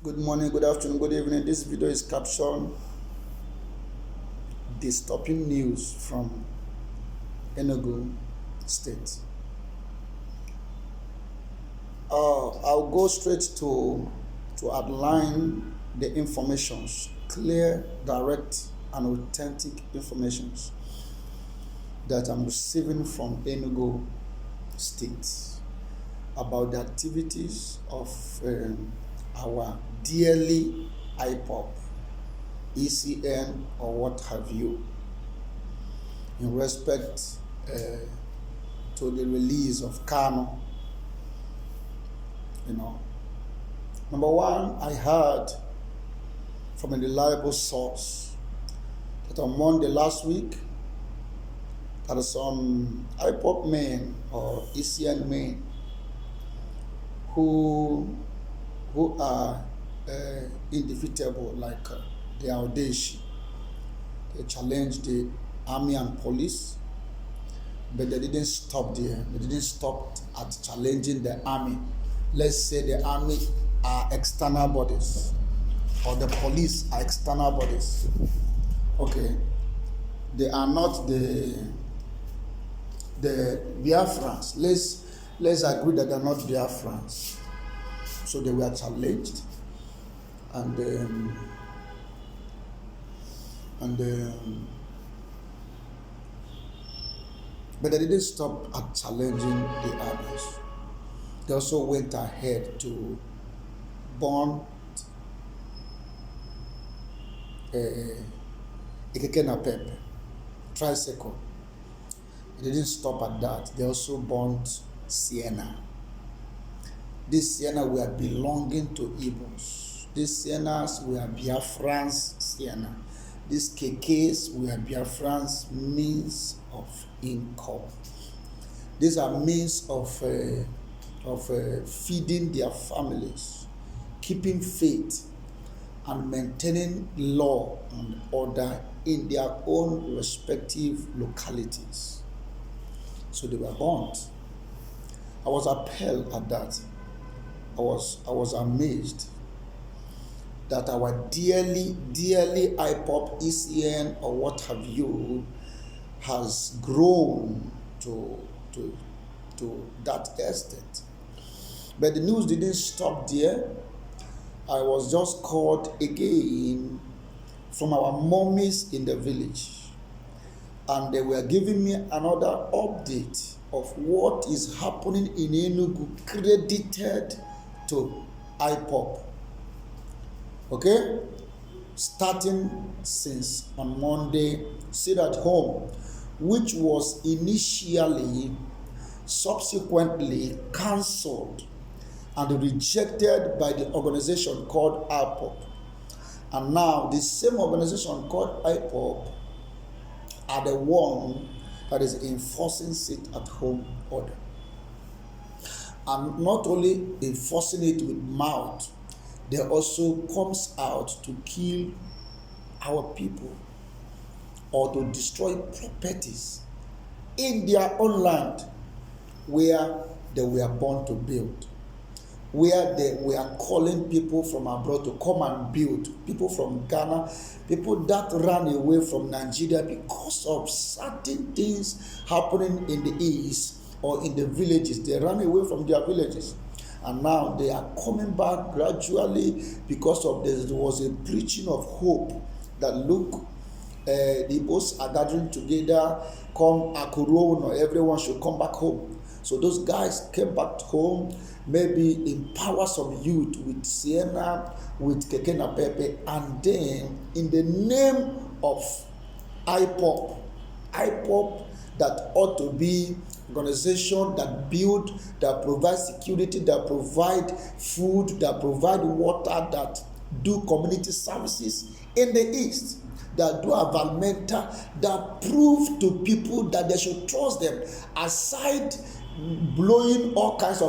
Good morning, good afternoon, good evening. This video is captioned Disturbing News from Enugu State. I'll go straight to outline the informations, clear, direct, and authentic informations that I'm receiving from Enugu State about the activities of our dearly IPOP, ECN, or what have you, in respect to the release of Kano. Number one, I heard from a reliable source that on Monday last week, that some IPOP men or ECN men who are indefeatable, like the Audacious. They challenged the army and police, but they didn't stop there. They didn't stop at challenging the army. Let's say the army are external bodies, or the police are external bodies. Okay, they are not the Biafrans. Let's agree that they are not Biafrans. So they were challenged, and but they didn't stop at challenging the others. They also went ahead to burn a keke napep tricycle. They didn't stop at that. They also burnt Sienna. These Sienna were belonging to Igbos. These Siennas were Biafrans Sienna. These KKs were Biafrans means of income. These are means of feeding their families, keeping faith, and maintaining law and order in their own respective localities. So they were burnt. I was appalled at that. I was amazed that our dearly IPOP, ECN, or what have you, has grown to that extent. But the news didn't stop there. I was just called again from our mummies in the village, and they were giving me another update of what is happening in Enugu, credited to IPOP. Okay? Starting since on Monday, Sit at Home, which was initially, subsequently cancelled and rejected by the organization called IPOP. And now the same organization called IPOP are the one that is enforcing Sit at Home order. And not only enforcing it with mouth, they also comes out to kill our people or to destroy properties in their own land where they were born to build, where they were calling people from abroad to come and build, people from Ghana, people that ran away from Nigeria because of certain things happening in the east or in the villages. They ran away from their villages, and now they are coming back gradually because of this. There was a preaching of hope that look, the Igbos are gathering together, come Akuruo, or everyone should come back home. So those guys came back home, maybe empower some youth with Sienna, with Keke Napep, and then in the name of IPOP that ought to be organization that build, that provide security, that provide food, that provide water, that do community services in the east, that do environmental, that prove to people that they should trust them, aside blowing all kinds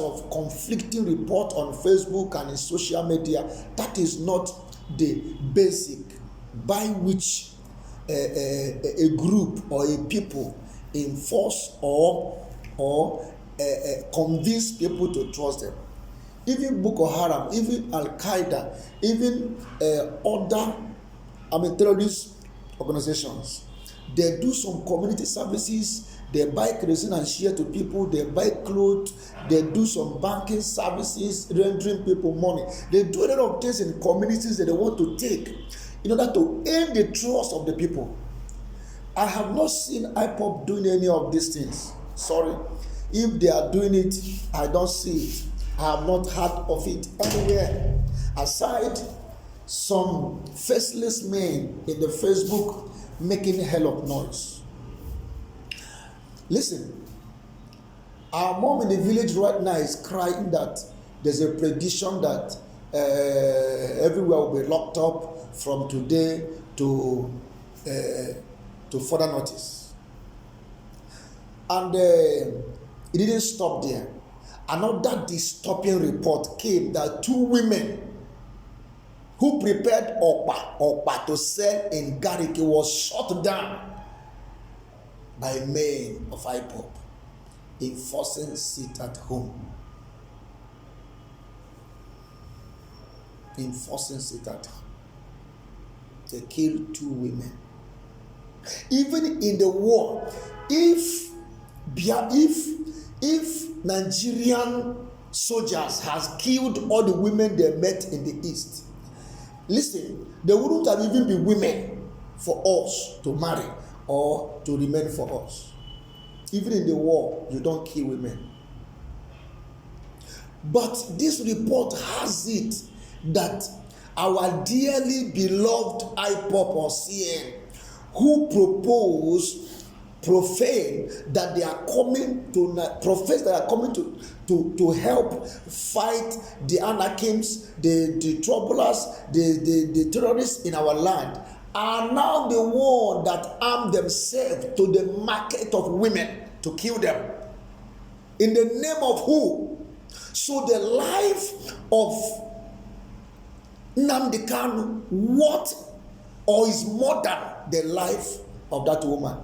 of conflicting report on Facebook and in social media. That is not the basic by which a group or a people enforce or convince people to trust them. even Boko Haram, even Al Qaeda, even other terrorist organizations. They do some community services. They buy kerosene and share to people. They buy clothes. They do some banking services, rendering people money. They do a lot of things in communities that they want to take in order to earn the trust of the people. I have not seen IPOB doing any of these things. Sorry. If they are doing it, I don't see it. I have not heard of it anywhere. Aside some faceless men in the Facebook making a hell of noise. Listen, our mom in the village right now is crying that there's a prediction that everywhere will be locked up from today to further notice. And it didn't stop there. Another disturbing report came that 2 women who prepared okpa to sell in Gariki was shot down by men of IPOB enforcing sit at home. Enforcing sit at home. They killed 2 women. Even in the war, if Nigerian soldiers has killed all the women they met in the east, listen, there wouldn't have even been women for us to marry or to remain for us. Even in the war, you don't kill women. But this report has it that our dearly beloved IPOB or CN, who profess that they are coming to help fight the anarchists, the troublers, the terrorists in our land, are now the one that arm themselves to the market of women to kill them. In the name of who? So the life of Nnamdi Kanu, what or is more than the life of that woman?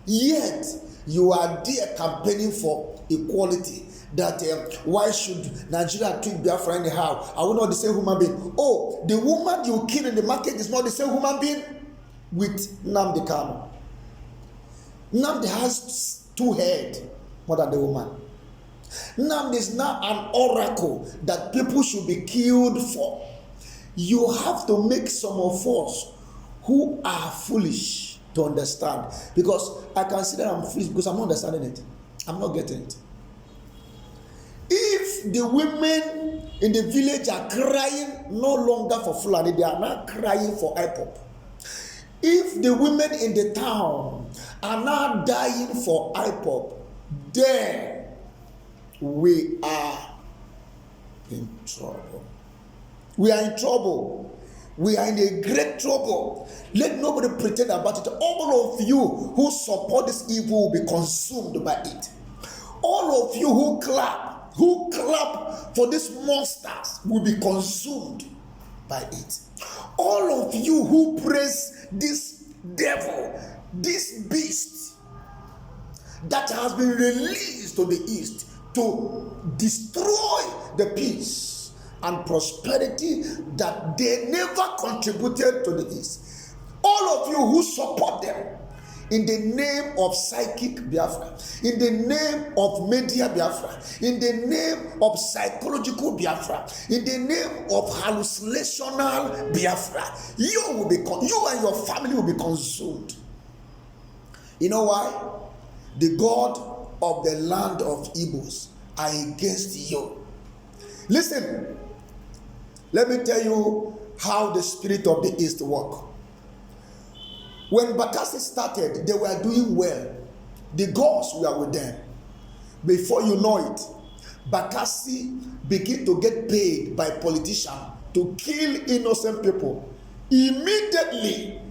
Yet you are there campaigning for equality. That why should Nigeria treat Biafra anyhow? Are we not the same human being? Oh, the woman you kill in the market is not the same human being with Nnamdi Kanu. Nnamdi has 2 heads more than the woman. Nnamdi is now an oracle that people should be killed for. You have to make some of us who are foolish to understand, because I can see that I'm foolish because I'm not understanding it. I'm not getting it. If the women in the village are crying no longer for Fulani, they are now crying for IPOB. If the women in the town are now dying for IPOB, then we are in trouble. We are in trouble. We are in a great trouble. Let nobody pretend about it. All of you who support this evil will be consumed by it. All of you who clap for these monsters will be consumed by it. All of you who praise this devil, this beast that has been released to the east to destroy the peace and prosperity that they never contributed to the east. All of you who support them in the name of psychic Biafra, in the name of media Biafra, in the name of psychological Biafra, in the name of hallucinational Biafra, you and your family will be consumed. You know why? The God of the land of Igbos are against you. Listen, let me tell you how the spirit of the east work. When Bakassi started, they were doing well. The gods were with them. Before you know it, Bakassi began to get paid by politicians to kill innocent people. Immediately,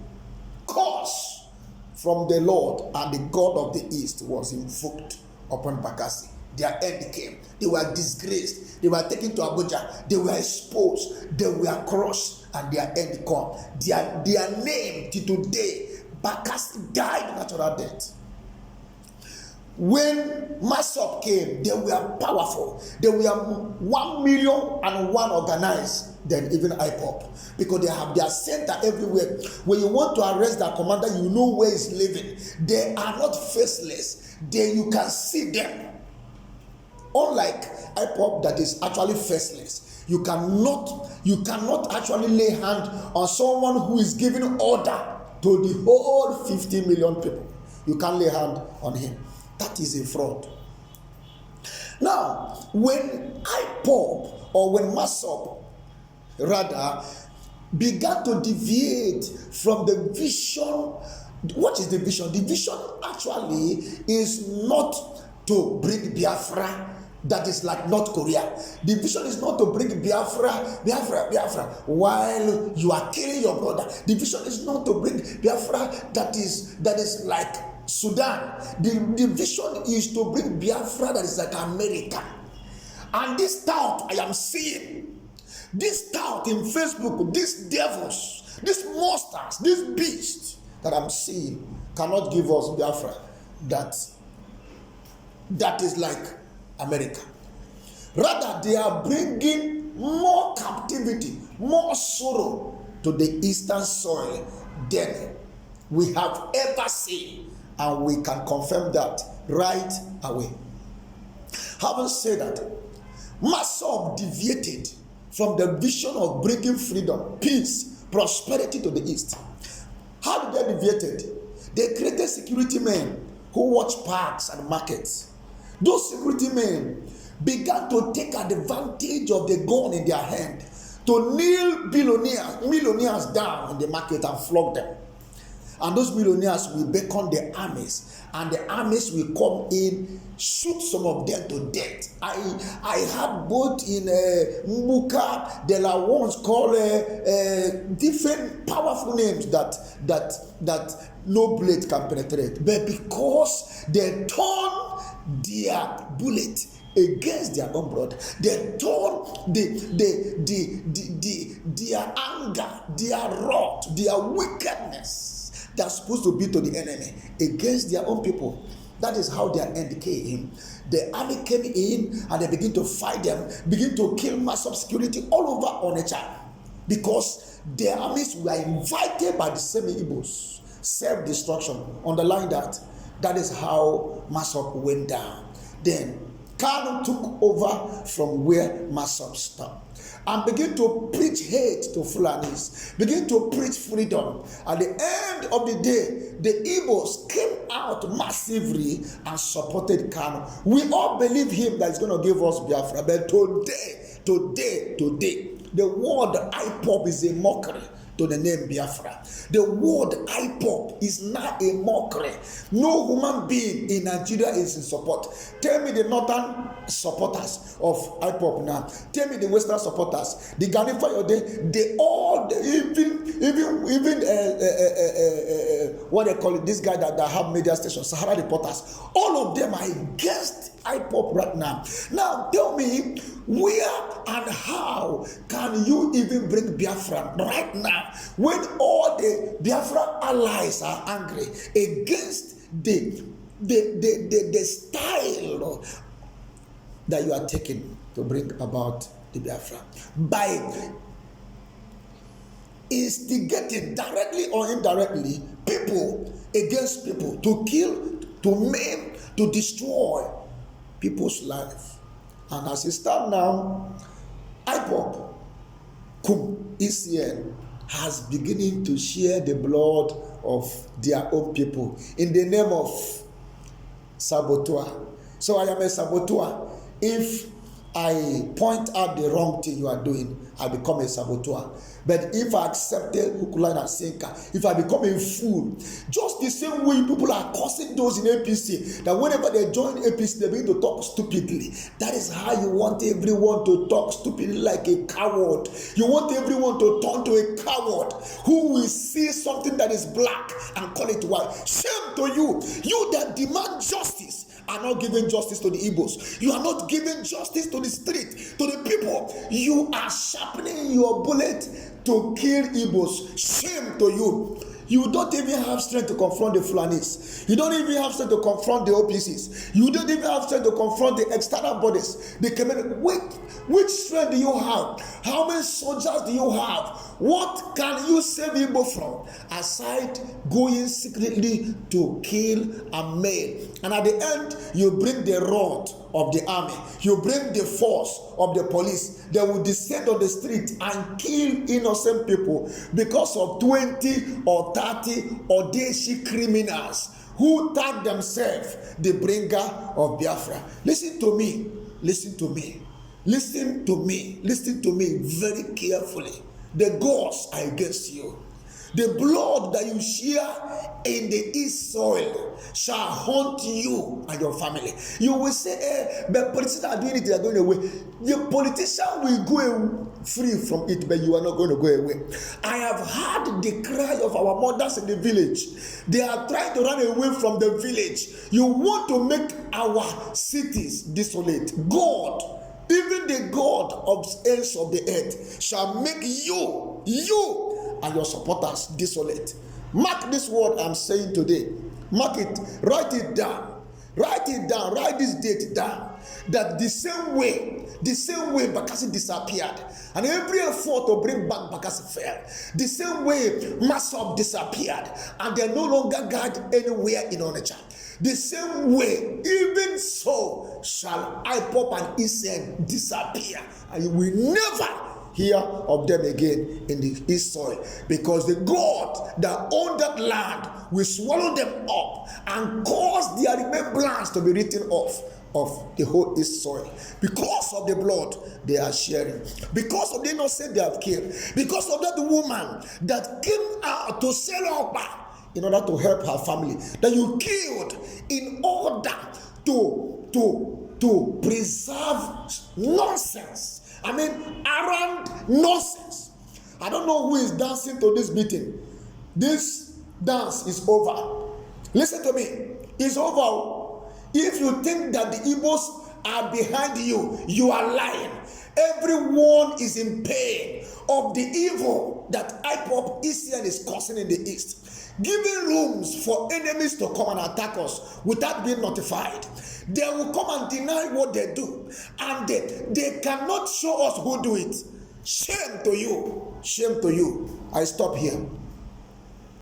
curse from the Lord and the God of the East was invoked upon Bakassi. Their end came. They were disgraced. They were taken to Abuja. They were exposed. They were crushed, and their end come. Their name till today, Bakassi died natural death. When Masop came, they were powerful. They were 1,000,001 organized than even IPOP, because they have their center everywhere. When you want to arrest their commander, you know where he's living. They are not faceless. You can see them. Unlike IPOP that is actually faceless. You cannot actually lay hand on someone who is giving order to the whole 50 million people. You can't lay hand on him. That is a fraud. Now, when IPOP or when Masop rather began to deviate from the vision, what is the vision? The vision actually is not to bring Biafra, that is like North Korea. The vision is not to bring Biafra, while you are killing your brother. The vision is not to bring Biafra that is like Sudan. The vision is to bring Biafra that is like America. And this thought I am seeing, this thought in Facebook, these devils, these monsters, these beasts that I'm seeing cannot give us Biafra that is like America. Rather, they are bringing more captivity, more sorrow to the eastern soil than we have ever seen, and we can confirm that right away. Having said that, Masop deviated from the vision of bringing freedom, peace, prosperity to the east. How did they deviate? They created security men who watch parks and markets. Those security men began to take advantage of the gun in their hand to kneel millionaires down in the market and flog them. And those millionaires will beckon the armies, and the armies will come in, shoot some of them to death. I had both in Mbuka, there are ones called different powerful names that no blade can penetrate. But because they turn their bullet against their own brother, they turn their anger, their wrath, their wickedness that's supposed to be to the enemy against their own people. That is how their end came. The army came in and they begin to fight them, begin to kill Masop security all over Onitsha, because the armies were invited by the same Igbos. Self-destruction. Underline that. That is how Masop went down. Then Kanu took over from where Masop stopped and begin to preach hate to Fulanis, begin to preach freedom. At the end of the day, the Igbos came out massively and supported Kanu. We all believe him that he's going to give us Biafra, but today, the word IPOP is a mockery to the name Biafra. The word IPOP is not a mockery. No human being in Nigeria is in support. Tell me the northern supporters of IPOP now. Tell me the western supporters. The Ghanaian they all, even what they call it, this guy that have media stations, Sahara reporters, all of them are against IPOP right now. Now tell me, where and how can you even bring Biafra right now when all the Biafra allies are angry against the style that you are taking to bring about the Biafra by instigating directly or indirectly people against people, to kill, to maim, to destroy people's life. And as it stands now, IPOP, ECN, has beginning to share the blood of their own people in the name of saboteur. So I am a saboteur. If I point out the wrong thing you are doing, I become a saboteur. But if I accepted hook, line, and sinker, if I become a fool, just the same way people are cursing those in APC, that whenever they join APC, they begin to talk stupidly. That is how you want everyone to talk stupidly like a coward. You want everyone to turn to a coward who will see something that is black and call it white. Shame to you. You that demand justice are not giving justice to the Igbos. You are not giving justice to the street, to the people. You are sharpening your bullet to kill Igbos. Shame to you. You don't even have strength to confront the Fulanis. You don't even have strength to confront the OPCs. You don't even have strength to confront the external bodies. The community. Which strength do you have? How many soldiers do you have? What can you save Igbo from? Aside going secretly to kill a male. And at the end, you bring the rod of the army. You bring the force of the police. They will descend on the street and kill innocent people because of 20 or 30 Odeshi criminals who tag themselves the bringer of Biafra. Listen to me. Listen to me. Listen to me. Listen to me very carefully. The gods are against you. The blood that you share in the east soil shall haunt you and your family. You will say, but politicians are doing it, they are going away. The politician will go free from it, but you are not going to go away. I have heard the cry of our mothers in the village. They are trying to run away from the village. You want to make our cities desolate. God, even the God of ends of the earth, shall make you and your supporters desolate. Mark this word I'm saying today. Mark it. Write it down. Write it down. Write this date down. That the same way Bakassi disappeared, and every effort to bring back Bakassi failed. The same way Masop disappeared, and they no longer guard anywhere in Onitsha. The same way, even so, shall IPOP and Isen disappear, and you will never hear of them again in the east soil, because the God that owned that land will swallow them up and cause their remembrance to be written off of the whole east soil, because of the blood they are sharing, because of the innocent they have killed, because of that woman that came out to sell up in order to help her family, that you killed in order to preserve nonsense. I mean, around nonsense. I don't know who is dancing to this beating. This dance is over. Listen to me. It's over. If you think that the Igbos are behind you, you are lying. Everyone is in pain of the evil that IPOP ECN is causing in the east, giving rooms for enemies to come and attack us without being notified. They will come and deny what they do, and they cannot show us who do it. Shame to you. Shame to you. I stop here.